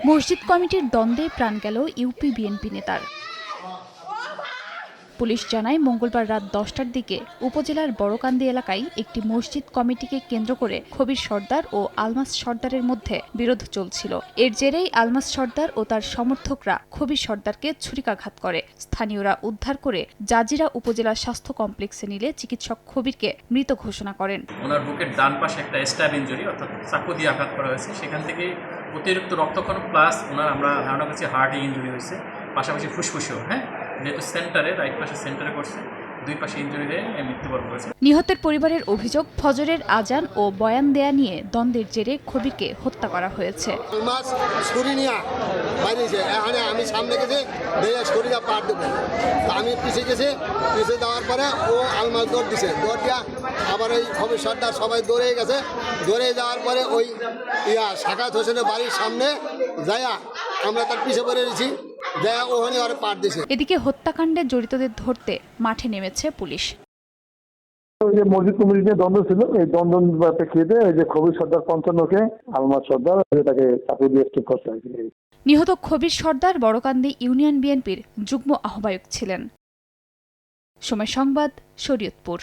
মসজিদ কমিটির দ্বন্দ্বে প্রাণ গেল ইউপি বিএনপি নেতার। পুলিশ জানায় মঙ্গলবার রাত 10টার দিকে উপজেলার বড়কান্দি এলাকায় একটি মসজিদ কমিটিকে কেন্দ্র করে খবির সর্দার ও আলমাস সর্দারের মধ্যে বিরোধ চলছিল। এর জেরেই আলমাস সর্দার ও তার সমর্থকরা খবির সর্দারকে ছুরিকাঘাত করে। স্থানীয়রা উদ্ধার করে জাজিরা উপজেলা স্বাস্থ্য কমপ্লেক্সে নিলে চিকিৎসক খবিরকে মৃত ঘোষণা করেন। ওনার বুকের ডান পাশে একটা স্ট্যাব ইনজুরি অর্থাৎ চাকু দিয়ে আঘাত করা হয়েছে, সেখান থেকে অতিরিক্ত রক্তক্ষরণ প্লাস ওনার আমরা ধারণা করছি হার্টে ইনজুরি হয়েছে, পাশাপাশি ফুসফুসেও যেহেতু সেন্টারে রাইট পাশে সেন্টারে করছে, দুই পাশে ইনজুরি হয়ে মৃত্যুবরণ করেছে। নিহতের পরিবারের অভিযোগ ফজরের আজান ও বয়ান দেয়া নিয়ে দ্বন্দ্বের জেরে খবিরকে হত্যা করা হয়েছে। আমি সামনে গেছি শরীরে পার দেবো, আমি পিছিয়ে গেছি, পিছিয়ে দেওয়ার পরে ও আলমাস দৌড় দিছে, দৌড় দিয়া আবার ওই খবির সর্দার সবাই দৌড়ে গেছে। দৌড়ে যাওয়ার পরে ওই সাকাত হোসেনের বাড়ির সামনে যাইয়া আমরা তার পিছিয়ে পড়ে গেছি। এদিকে হত্যাকাণ্ডে জড়িতদের ধরতে মাঠে নেমেছে পুলিশ। ওই যে মসজিদ কমিটি নিয়ে দ্বন্দ্ব ছিল, এই দ্বন্দ্ব প্রেক্ষিতে ওই যে খবির সর্দার 55কে আলমাস সর্দার তাকে চাকু দিয়ে স্ট্রোক করতে হয়েছিল। নিহত খবির সর্দার বড়কান্দি ইউনিয়ন বিএনপির যুগ্ম আহ্বায়ক ছিলেন। সময় সংবাদ, শরীয়তপুর।